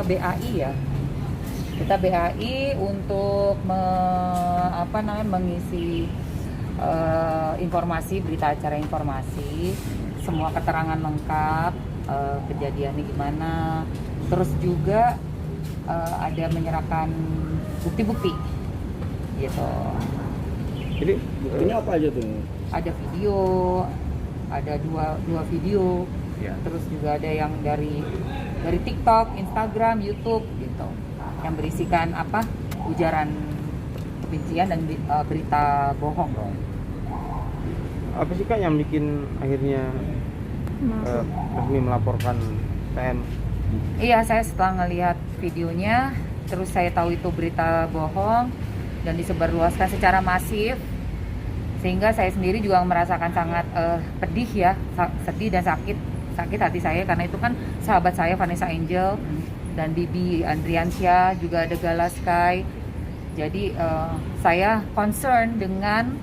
BAI ya. Kita BAI untuk mengisi informasi, berita acara informasi, semua keterangan lengkap, kejadiannya gimana. Terus juga ada menyerahkan bukti-bukti gitu. Jadi buktinya apa aja tuh? Ada video, ada dua video, Ya. terus juga ada yang dari TikTok, Instagram, YouTube gitu, yang berisikan ujaran kebencian dan berita bohong. Apa sih Kak yang bikin akhirnya resmi melaporkan TM? Iya, saya setelah ngelihat videonya, terus saya tahu itu berita bohong dan disebarluaskan secara masif, sehingga saya sendiri juga merasakan sangat pedih ya, sedih dan sakit hati saya, karena itu kan sahabat saya Vanessa Angel dan Bibi Andriansyah, juga ada Gala Sky. Jadi saya concern dengan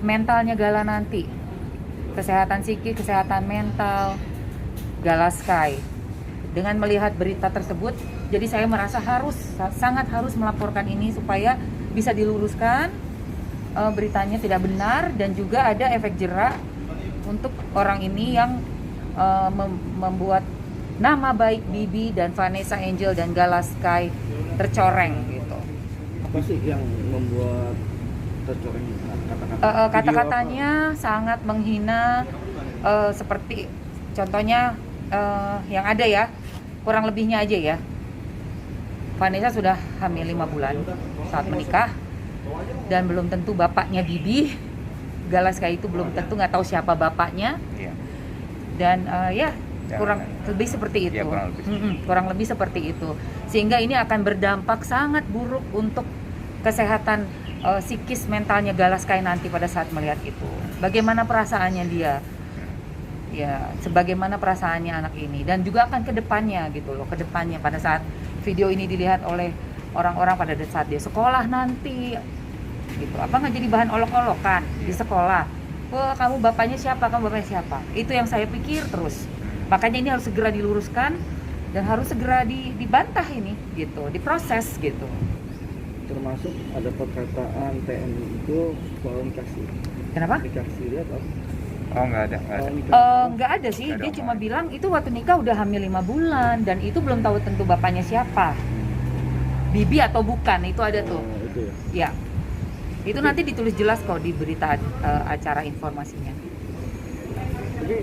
mentalnya Gala nanti, kesehatan psikis, kesehatan mental Gala Sky. Dengan melihat berita tersebut, jadi saya merasa sangat harus melaporkan ini supaya bisa diluruskan, beritanya tidak benar, dan juga ada efek jerak untuk orang ini yang membuat nama baik Bibi dan Vanessa Angel dan Gala Sky tercoreng gitu. Apa sih yang membuat tercoreng kata-kata? Kata-katanya sangat menghina, seperti contohnya yang ada ya, kurang lebihnya aja ya. Vanessa sudah hamil 5 bulan saat menikah, dan belum tentu bapaknya Bibi. Gala Sky itu belum tentu, nggak tahu siapa bapaknya. Iya. Dan kurang lebih seperti itu. Ya, kurang lebih seperti itu. Sehingga ini akan berdampak sangat buruk untuk kesehatan psikis mentalnya Gala Sky nanti pada saat melihat itu. Bagaimana perasaannya dia? Ya, sebagaimana perasaannya anak ini, dan juga akan ke depannya gitu loh, ke depannya pada saat video ini dilihat oleh orang-orang pada saat dia sekolah nanti gitu. Apa nggak jadi bahan olok-olokan di sekolah? Wah, kamu bapaknya siapa? Kamu bapaknya siapa? Itu yang saya pikir terus. Makanya ini harus segera diluruskan dan harus segera dibantah ini gitu, diproses gitu. Termasuk ada perkataan TM itu soal nikah siri. Kenapa? Nikah siri apa? Oh, nggak ada. Nggak ada sih, Nggak ada dia cuma omongan. bilang itu waktu nikah udah hamil 5 bulan dan itu belum tahu tentu bapaknya siapa, Bibi atau bukan, itu ada tuh. Itu ya. Ya, itu nanti ditulis jelas kok di berita acara informasinya. Jadi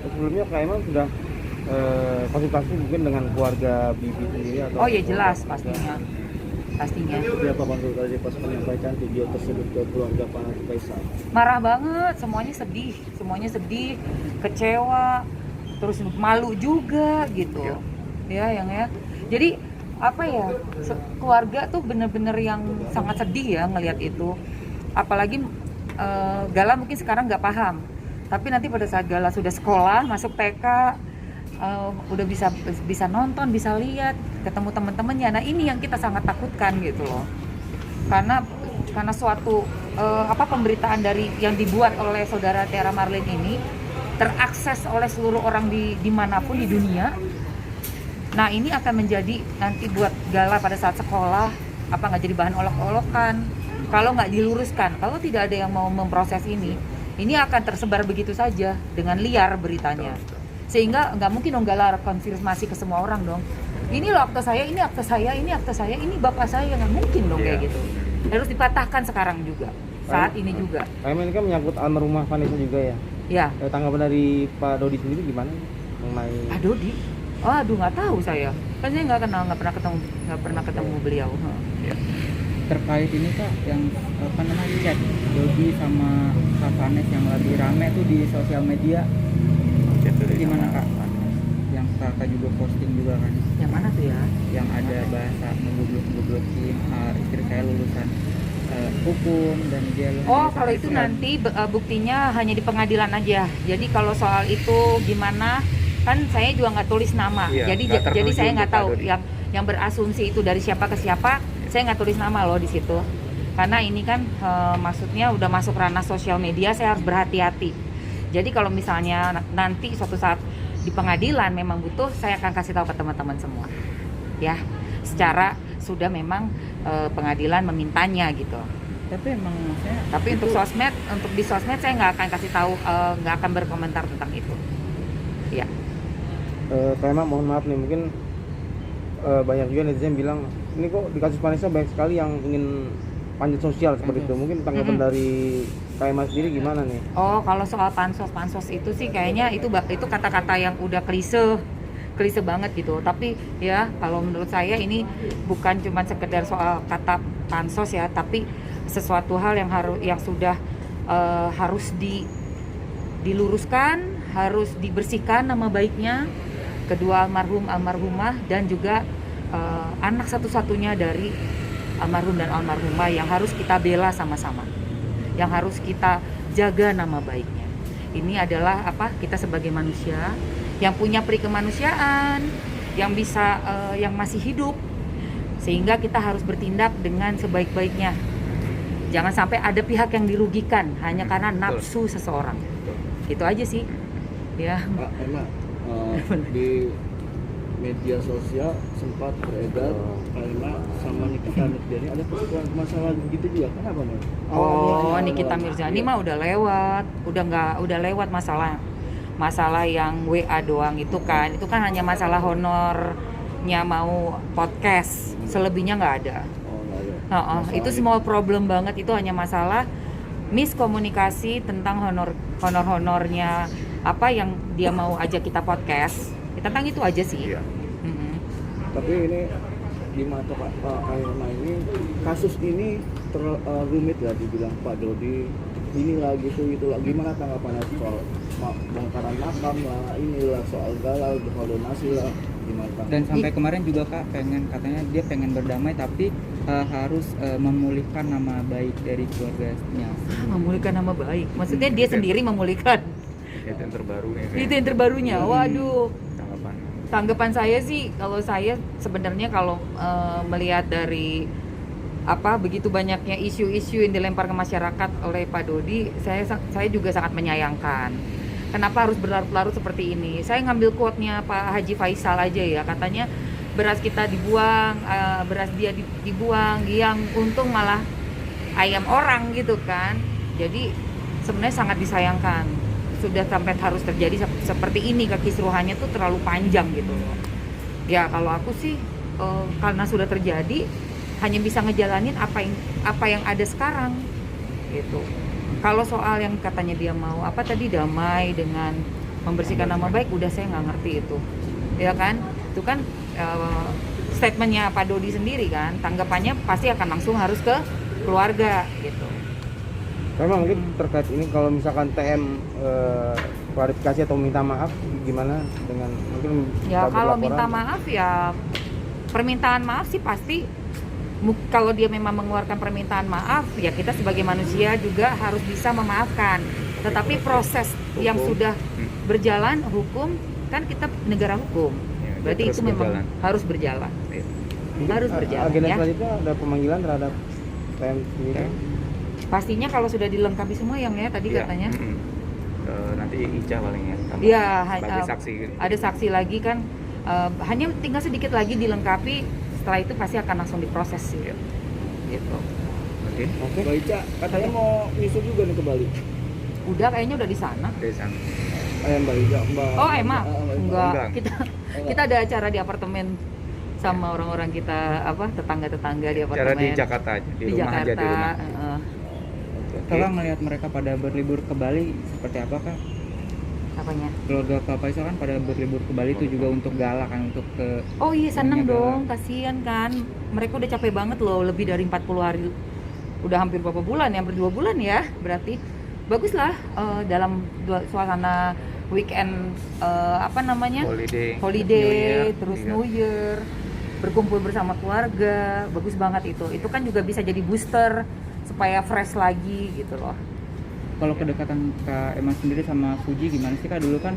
sebelumnya Kak Emang sudah konsultasi mungkin dengan keluarga Bibi sendiri atau? Oh ya jelas pastinya. Seperti apa konsultasi pas menyampaikan video tersebut ke keluarga Pak Faisal? Marah banget, semuanya sedih, kecewa, terus malu juga gitu. Ya, yang ya. Jadi apa ya, keluarga tuh bener-bener yang sangat sedih ya ngelihat itu. Apalagi Gala mungkin sekarang nggak paham, tapi nanti pada saat Gala sudah sekolah, masuk TK, udah bisa nonton, bisa lihat, ketemu teman-temannya. Nah ini yang kita sangat takutkan gitu loh, karena suatu pemberitaan dari yang dibuat oleh saudara Tiara Marlin ini terakses oleh seluruh orang dimanapun di dunia. Nah ini akan menjadi nanti buat Gala pada saat sekolah, apa nggak jadi bahan olok-olokan kalau nggak diluruskan, kalau tidak ada yang mau memproses ini akan tersebar begitu saja dengan liar beritanya. Sehingga nggak mungkin dong Gala konfirmasi ke semua orang dong. Ini loh akte saya, ini akte saya, ini akte saya, ini bapak saya, nggak mungkin dong kayak gitu. Harus dipatahkan sekarang juga, saat ini juga. Kak Emang ini kan menyangkut almarhumah Vanessa juga ya. Ya. Tanggapan dari Pak Dodi sendiri gimana mengenai? Pak Dodi? Oh, aduh nggak tahu saya. Kan saya nggak kenal, nggak pernah ketemu beliau. Ya. Terkait ini Kak, yang chat Dodi sama Kak Vanes yang lagi rame tuh di sosial media, gimana Kak? Yang Kakak juga posting juga kan, Yang mana tuh ya? yang ada bahasa ngegoblok-goblokin istri saya lulusan hukum dan dia Oh, kalau itu nanti buktinya hanya di pengadilan aja. Jadi kalau soal itu gimana, kan saya juga nggak tulis nama. Iya, jadi nggak tertuju saya nggak untuk tahu Pak Dodi. yang berasumsi itu dari siapa ke siapa. Saya nggak tulis nama loh di situ. Karena ini kan maksudnya udah masuk ranah sosial media, saya harus berhati-hati. Jadi kalau misalnya nanti suatu saat di pengadilan memang butuh, saya akan kasih tahu ke teman-teman semua ya, secara sudah memang pengadilan memintanya gitu. Tapi emang saya Tapi untuk sosmed, untuk di sosmed saya nggak akan kasih tahu, nggak akan berkomentar tentang itu ya. Kak Emma, mohon maaf nih, mungkin banyak juga netizen bilang ini kok di kasus Vanessa banyak sekali yang ingin panjat sosial seperti itu. Mungkin tanggapan dari Kak Emma sendiri gimana nih? Oh, kalau soal pansos itu sih kayaknya itu kata-kata yang udah klise banget gitu. Tapi ya kalau menurut saya ini bukan cuma sekedar soal kata pansos ya, tapi sesuatu hal yang sudah harus diluruskan, harus dibersihkan nama baiknya kedua almarhumah dan juga anak satu-satunya dari almarhum dan almarhumah yang harus kita bela sama-sama, yang harus kita jaga nama baiknya. Ini adalah kita sebagai manusia yang punya peri kemanusiaan, yang bisa yang masih hidup, sehingga kita harus bertindak dengan sebaik-baiknya. Jangan sampai ada pihak yang dirugikan hanya karena nafsu seseorang. Itu aja sih ya. Kak Emma, di media sosial sempat beredar Kak Emma sama Nikita Mirzani ada masalah gitu juga, kenapa nih? Oh, Nikita Mirzani mah udah lewat masalah yang WA doang itu kan hanya masalah honornya mau podcast, selebihnya nggak ada. Itu small problem banget, itu hanya masalah miskomunikasi tentang honornya apa yang dia mau ajak kita podcast. Tentang itu aja sih. Iya. Tapi ini di mata Kak Emma ini, kasus ini rumit ya dibilang Pak Dodi, ini lagi itu lagi. Gimana tanggapannya soal bongkaran makam lah, inilah soal galau, soal donasi lah, gimana? dan sampai kemarin juga Kak katanya dia pengen berdamai tapi harus memulihkan nama baik dari keluarganya. Memulihkan nama baik. Maksudnya dia sendiri memulihkan. Itu yang terbaru nih. Itu yang terbarunya. Waduh. Tanggapan saya sih, kalau saya sebenarnya kalau melihat dari begitu banyaknya isu-isu yang dilempar ke masyarakat oleh Pak Dodi, saya juga sangat menyayangkan. Kenapa harus berlarut-larut seperti ini? Saya ngambil quote-nya Pak Haji Faisal aja ya, katanya beras kita dibuang, beras dia dibuang, yang untung malah ayam orang gitu kan. Jadi sebenarnya sangat disayangkan. Sudah sampai harus terjadi seperti ini, kekisruhannya tuh terlalu panjang gitu loh. Ya kalau aku sih karena sudah terjadi, hanya bisa ngejalanin apa yang ada sekarang gitu. Kalau soal yang katanya dia mau damai dengan membersihkan nama baik, udah saya nggak ngerti itu, ya kan? Itu kan statementnya Pak Dodi sendiri kan, tanggapannya pasti akan langsung harus ke keluarga gitu. Memang mungkin terkait ini kalau misalkan TM klarifikasi atau minta maaf gimana dengan mungkin ya kalau minta maaf ya permintaan maaf sih pasti kalau dia memang mengeluarkan permintaan maaf ya kita sebagai manusia juga harus bisa memaafkan, tetapi proses yang sudah berjalan hukum kan kita negara hukum berarti itu memang harus berjalan. Harus berjalan agenda ya. Selanjutnya ada pemanggilan terhadap TM sendiri. Pastinya kalau sudah dilengkapi semua yang tadi katanya. Nanti Ica paling ya. Iya, saksi. Ada saksi lagi kan, hanya tinggal sedikit lagi dilengkapi. Setelah itu pasti akan langsung diproses sih. Gitu. Oke. Mbak Ica katanya mau nyusul juga nih ke Bali. Udah kayaknya udah di sana. Dari sana. Mbak Ica, Mbak. Oh, emang? Enggak. Kita ada acara di apartemen sama orang-orang kita tetangga-tetangga di apartemen. Cara di Jakarta aja, di rumah Jakarta, aja di rumah. Kakak ngelihat mereka pada berlibur ke Bali seperti apa Kak? Apanya? Keluarga Kak Faisal kan pada berlibur ke Bali itu juga untuk gala kan, untuk ke Oh iya seneng Ininya dong, kasihan kan. Mereka udah capek banget loh, lebih dari 40 hari. Udah hampir berapa bulan ya? Hampir 2 bulan ya berarti. Bagus lah dalam suasana weekend holiday terus New Year, berkumpul bersama keluarga. Bagus banget itu. Itu kan juga bisa jadi booster supaya fresh lagi gitu loh. Kalau kedekatan Kak Emma sendiri sama Fuji gimana sih Kak? Dulu kan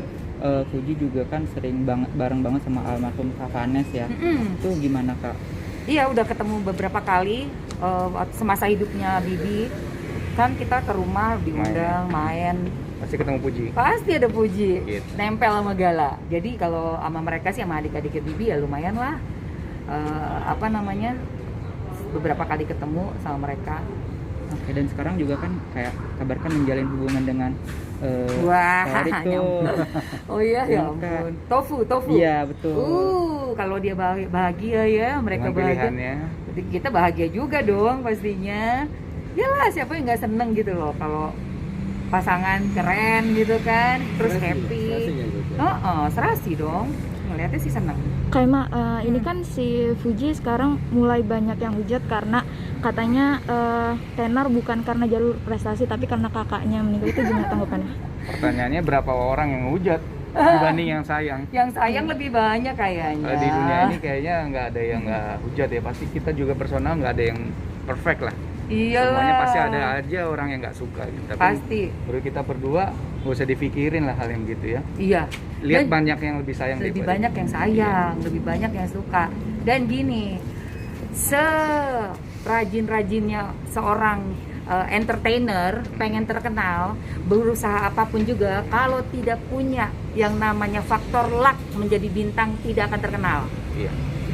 Fuji juga kan sering bareng banget sama almarhum Kak Vanes ya. Itu gimana Kak? Iya udah ketemu beberapa kali semasa hidupnya Bibi. Kan kita ke rumah diundang main Pasti ketemu Puji. Pasti ada Puji, Gitu. nempel sama Gala. Jadi kalau sama mereka sih sama adik-adik Bibi ya lumayan lah. Apa namanya, beberapa kali ketemu sama mereka. Oke, dan sekarang juga kan kayak kabarkan menjalin hubungan dengan Wah, Torik tuh. nyambung. Oh iya, ya Yang Kak. ampun. Tofu. Iya, betul. Kalau dia bahagia ya, mereka Dengan bahagia. pilihannya. Jadi kita bahagia juga dong pastinya. Yalah, siapa yang nggak seneng gitu loh kalau pasangan keren gitu kan, terus happy. Serasinya gitu. Serasi dong. Ngeliatnya sih seneng. Kayak ini kan si Fuji sekarang mulai banyak yang hujat karena katanya tenar bukan karena jalur prestasi tapi karena kakaknya meninggal. Itu gimana tanggapannya? Pertanyaannya berapa orang yang hujat dibanding yang sayang? Yang sayang lebih banyak kayaknya. Kalau di dunia ini kayaknya nggak ada yang nggak hujat ya. Pasti kita juga personal nggak ada yang perfect lah. Iyalah. Semuanya pasti ada aja orang yang nggak suka gitu. Tapi Pasti. menurut kita berdua nggak usah dipikirin lah hal yang gitu ya. Iya. Lihat Dan banyak yang lebih sayang lebih daripada banyak yang sayang, lebih banyak yang suka. Dan gini, serajin-rajinnya seorang entertainer pengen terkenal, berusaha apapun juga, kalau tidak punya yang namanya faktor luck menjadi bintang, tidak akan terkenal. Iya.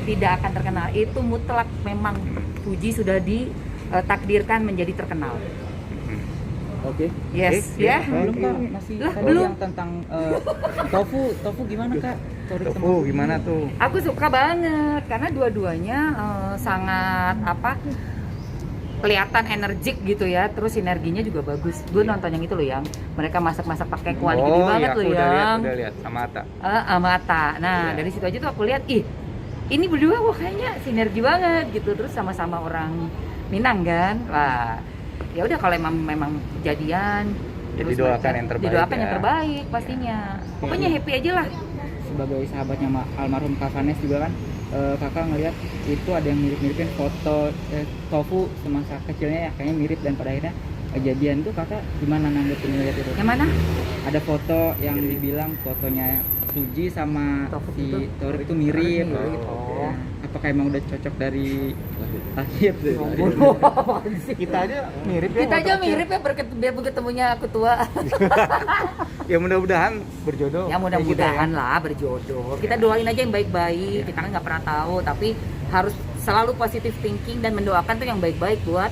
Tidak akan terkenal. Itu mutlak, memang Puji sudah ditakdirkan menjadi terkenal. Oke. Yes, Oke, ya. Belum Kak, masih Lah, tadi belum. yang tentang tofu gimana Kak? Torik sama Tofu gimana tuh? Aku suka banget karena dua-duanya sangat kelihatan energik gitu ya, terus sinerginya juga bagus. Gue nonton yang itu loh, yang mereka masak-masak pakai kuali gede banget iya, loh, aku yang udah lihat sama Ata. sama Atta. Nah, Iya. dari situ aja tuh aku lihat, ini berdua wah kayaknya sinergi banget gitu. Terus sama-sama orang Minang kan. Wah, ya udah kalau memang jadian, Ya, terus didoakan mereka- yang terbaik didoakan ya. yang terbaik pastinya. Pokoknya happy aja lah. sebagai sahabatnya almarhum Kak Vanes juga kan, kakak ngelihat itu ada yang mirip-miripin foto Tofu semasa kecilnya ya, kayaknya mirip, dan pada akhirnya kejadian tuh kakak gimana nanggepin ngeliat itu? Yang mana? Ada foto yang dibilang fotonya Fuji sama Tofu si itu? Torik itu mirip. Mirip, Oh. Apakah emang udah cocok dari lahir? Kita aja mirip ya. Kita aja waktu kecil. mirip ya, biar ketemunya aku tua. Ya mudah-mudahan berjodoh. Ya mudah-mudahan Kayak lah berjodoh. Kita doain aja yang baik-baik. Kita kan nggak pernah tahu, tapi harus selalu positive thinking dan mendoakan tuh yang baik-baik buat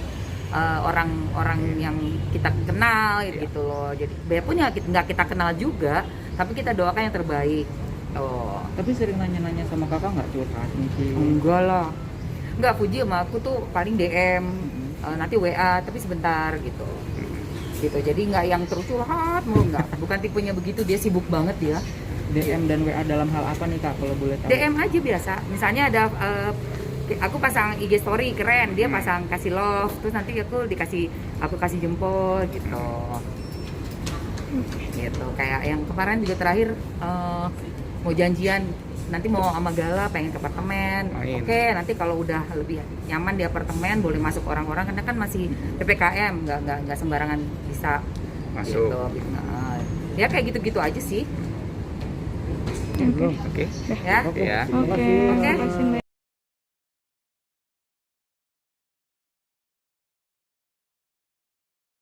orang-orang yang kita kenal gitu loh. Jadi biarpun ya nggak kita kenal juga, tapi kita doakan yang terbaik. Oh. Tapi sering nanya-nanya sama kakak nggak curhat nih sih? Enggak lah. Enggak, Puji sama aku tuh paling DM, nanti WA tapi sebentar gitu. Gitu. Jadi nggak yang terus curhat mulu, enggak. Bukan tipenya begitu, dia sibuk banget dia. DM dan WA dalam hal apa nih kak kalau boleh tahu? DM aja biasa. Misalnya ada aku pasang IG story keren, dia pasang kasih love, terus nanti aku kasih jempol gitu. Gitu. Kayak yang kemarin juga terakhir mau janjian nanti mau sama Gala pengen ke apartemen. Main. Oke, nanti kalau udah lebih nyaman di apartemen boleh masuk orang-orang karena kan masih PPKM, nggak sembarangan bisa Masuk. gitu. Nah, ya kayak gitu-gitu aja sih. Oke. Ya. Ya. Oke. Oke. Makasih, Mbak.